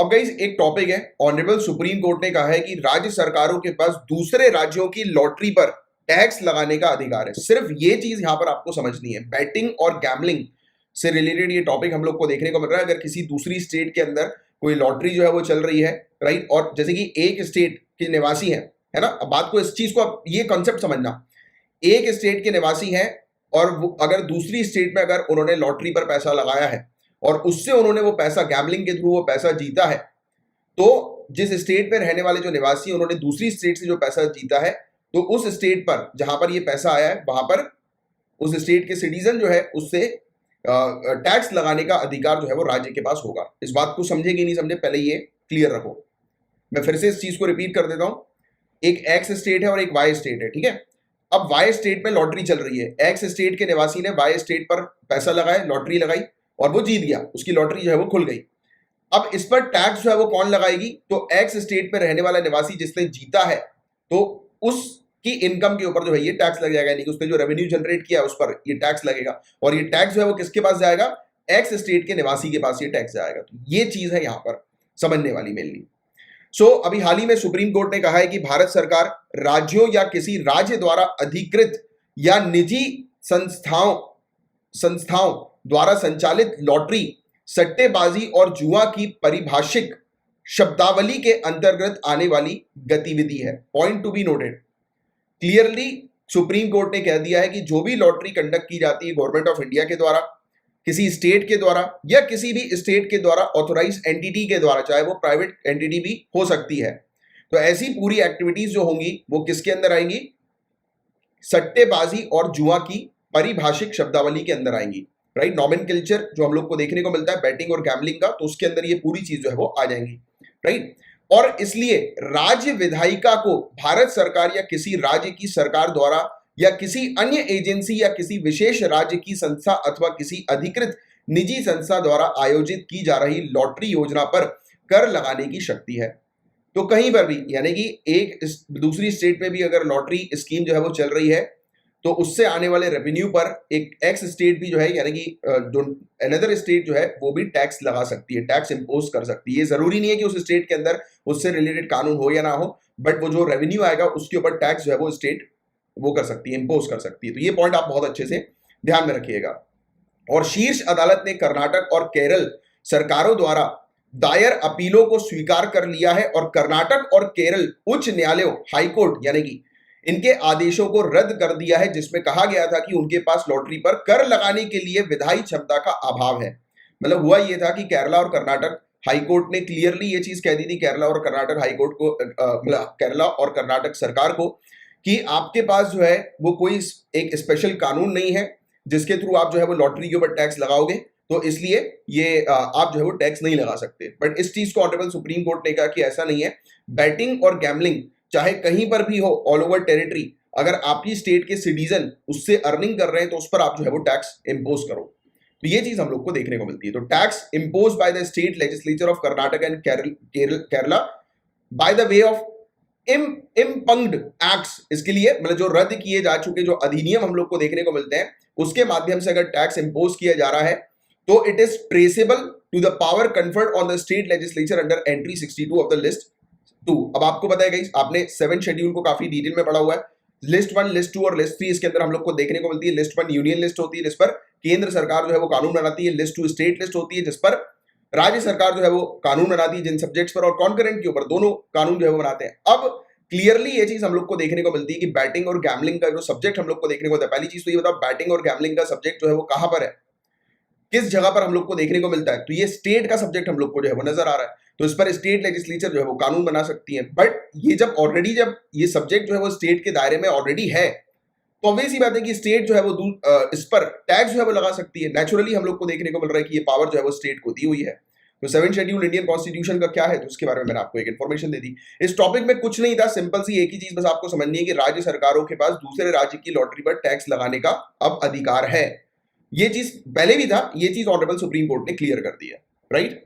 अब गाइस एक टॉपिक है, ऑनरेबल सुप्रीम कोर्ट ने कहा है कि राज्य सरकारों के पास दूसरे राज्यों की लॉटरी पर टैक्स लगाने का अधिकार है। सिर्फ ये चीज यहां पर आपको समझनी है, बैटिंग और गैम्बलिंग से रिलेटेड ये टॉपिक हम लोग को देखने को मिल रहा है। अगर किसी दूसरी स्टेट के अंदर कोई लॉटरी जो है वो चल रही है, राइट, और जैसे कि एक स्टेट के निवासी है ना, अब बात को इस चीज को आप ये कॉन्सेप्ट समझना, एक स्टेट के निवासी हैं और अगर दूसरी स्टेट में अगर उन्होंने लॉटरी पर पैसा लगाया है और उससे उन्होंने वो पैसा गैम्बलिंग के थ्रू वो पैसा जीता है, तो जिस स्टेट में रहने वाले जो निवासी उन्होंने दूसरी स्टेट से जो पैसा जीता है, तो उस स्टेट पर जहां पर ये पैसा आया है वहां पर उस स्टेट के सिटीजन जो है उससे टैक्स लगाने का अधिकार जो है वो राज्य के पास होगा। इस बात को समझे कि नहीं समझे, पहले ये क्लियर रखो। मैं फिर से इस चीज को रिपीट कर देता हूं, एक एक्स स्टेट है और एक वाई स्टेट है, ठीक है। अब वाई स्टेट में लॉटरी चल रही है, एक्स स्टेट के निवासी ने वाई स्टेट पर पैसा लगाया, लॉटरी लगाई और वो जीत गया, उसकी लॉटरी जो है वो खुल गई। अब इस पर टैक्स जो है वो कौन लगाएगी, तो एक्स स्टेट में रहने वाला निवासी जिसने जीता है, तो उसकी इनकम के ऊपर जो है ये टैक्स लग जाएगा, यानी कि उसने जो रेवेन्यू जनरेट किया उस पर ये टैक्स लगेगा। और ये टैक्स जो है वो किसके पास जाएगा, एक्स स्टेट के निवासी के पास ये टैक्स जाएगा। तो ये चीज है यहां पर समझने वाली मेनली। अभी हाल ही में सुप्रीम कोर्ट ने कहा है कि भारत सरकार राज्यों या किसी राज्य द्वारा अधिकृत या निजी संस्थाओं द्वारा संचालित लॉटरी, सट्टेबाजी और जुआ की परिभाषिक शब्दावली के अंतर्गत आने वाली गतिविधि है। Point to be noted, clearly supreme court ने कह दिया है कि जो भी लॉटरी कंडक्ट की जाती है गवर्नमेंट ऑफ इंडिया के द्वारा, किसी स्टेट के द्वारा या किसी भी स्टेट के द्वारा ऑथोराइज एंटिटी के द्वारा, चाहे वो प्राइवेट एंटिटी भी हो सकती है, तो ऐसी पूरी एक्टिविटीज जो होंगी वो किसके अंदर आएंगी, सट्टेबाजी और जुआ की परिभाषिक शब्दावली के अंदर आएंगी, राइट। नॉमेनक्लेचर जो हम लोग को देखने को मिलता है बैटिंग और गैम्बलिंग का, तो उसके अंदर ये पूरी चीज जो है वो आ जाएंगी, राइट। और इसलिए राज्य विधायिका को भारत सरकार या किसी राज्य की सरकार द्वारा या किसी अन्य एजेंसी या किसी विशेष राज्य की संस्था अथवा किसी अधिकृत निजी संस्था द्वारा आयोजित की जा रही लॉटरी योजना पर कर लगाने की शक्ति है। तो कहीं पर भी, यानी कि एक दूसरी स्टेट में भी अगर लॉटरी स्कीम जो है वो चल रही है, तो उससे आने वाले रेवेन्यू पर एक एक्स स्टेट भी जो है, यानी कि जो अनदर स्टेट जो है वो भी टैक्स लगा सकती है, टैक्स इंपोज कर सकती है। ये जरूरी नहीं है कि उस स्टेट के अंदर उससे रिलेटेड कानून हो या ना हो, बट वो जो रेवेन्यू आएगा उसके ऊपर टैक्स जो है वो स्टेट वो कर सकती है, इंपोज कर सकती है। तो ये पॉइंट आप बहुत अच्छे से ध्यान में रखिएगा। और शीर्ष अदालत ने कर्नाटक और केरल सरकारों द्वारा दायर अपीलों को स्वीकार कर लिया है और कर्नाटक और केरल उच्च न्यायालयों, हाईकोर्ट, यानी कि इनके आदेशों को रद्द कर दिया है, जिसमें कहा गया था कि उनके पास लॉटरी पर कर लगाने के लिए विधायी क्षमता का अभाव है। मतलब हुआ यह था कि केरला और कर्नाटक हाईकोर्ट ने क्लियरली ये चीज कह दी थी, केरला और कर्नाटक हाईकोर्ट को, केरला और कर्नाटक सरकार को, कि आपके पास जो है वो कोई एक स्पेशल कानून नहीं है जिसके थ्रू आप जो है वो लॉटरी के ऊपर टैक्स लगाओगे, तो इसलिए ये आप जो है वो टैक्स नहीं लगा सकते। बट इस चीज को ऑनरेबल सुप्रीम कोर्ट ने कहा कि ऐसा नहीं है, बैटिंग और गैम्बलिंग चाहे कहीं पर भी हो, ऑल ओवर टेरिटरी, अगर आपकी स्टेट के सिटीजन उससे अर्निंग कर रहे हैं तो उस पर आप जो है वो टैक्स इंपोज करो। तो ये चीज हम लोग को देखने को मिलती है। तो tax impose by the state legislature of Karnataka and Kerala by the way of impugned acts, इसके लिए मतलब जो रद्द किए जा चुके जो अधिनियम हम लोग को देखने को मिलते हैं उसके माध्यम से अगर टैक्स इंपोज किया जा रहा है, तो it is traceable to the power conferred on the state legislature under entry 62 of the list 2। अब आपको पता है गाइस, आपने 7 शेड्यूल को काफी डिटेल में पढ़ा हुआ है। लिस्ट 1, लिस्ट 2 और लिस्ट 3 इसके अंदर हम लोग को देखने को मिलती है। लिस्ट 1 यूनियन लिस्ट होती है जिस पर केंद्र सरकार जो है वो कानून बनाती है, लिस्ट 2 स्टेट लिस्ट होती है जिस पर राज्य सरकार जो है वो कानून बनाती है, जिन सब्जेक्ट्स पर और कॉन्करेंट के ऊपर दोनों कानून जो है वो बनाते हैं। अब क्लियरली ये चीज हम लोग को देखने को मिलती है कि बैटिंग और गैम्बलिंग का जो सब्जेक्ट हम लोग को देखने को मिलता है, पहली चीज तो ये बताओ बैटिंग और गैम्बलिंग का सब्जेक्ट जो है वो कहां पर है, किस जगह पर हम लोग को देखने को मिलता है, तो ये स्टेट का सब्जेक्ट हम लोग को जो है वो नजर आ रहा है। तो इस पर स्टेट लेजिस्लेचर जो है वो कानून बना सकती है। बट ये जब ये सब्जेक्ट जो है वो स्टेट के दायरे में ऑलरेडी है, तो ऑब्वियस ही बात है कि स्टेट जो है वो इस पर टैक्स जो है वो लगा सकती है। नेचुरली हम लोग को देखने को मिल रहा है कि ये पावर जो है वो स्टेट को दी हुई है। तो 7 शेड्यूल इंडियन कॉन्स्टिट्यूशन का क्या है, तो उसके बारे में मैंने आपको एक इन्फॉर्मेशन दे दी। इस टॉपिक में कुछ नहीं था, सिंपल सी एक ही चीज बस आपको समझनी है कि राज्य सरकारों के पास दूसरे राज्य की लॉटरी पर टैक्स लगाने का अब अधिकार है। ये चीज पहले भी था, ये चीज ऑनरेबल सुप्रीम कोर्ट ने क्लियर कर दी है, राइट।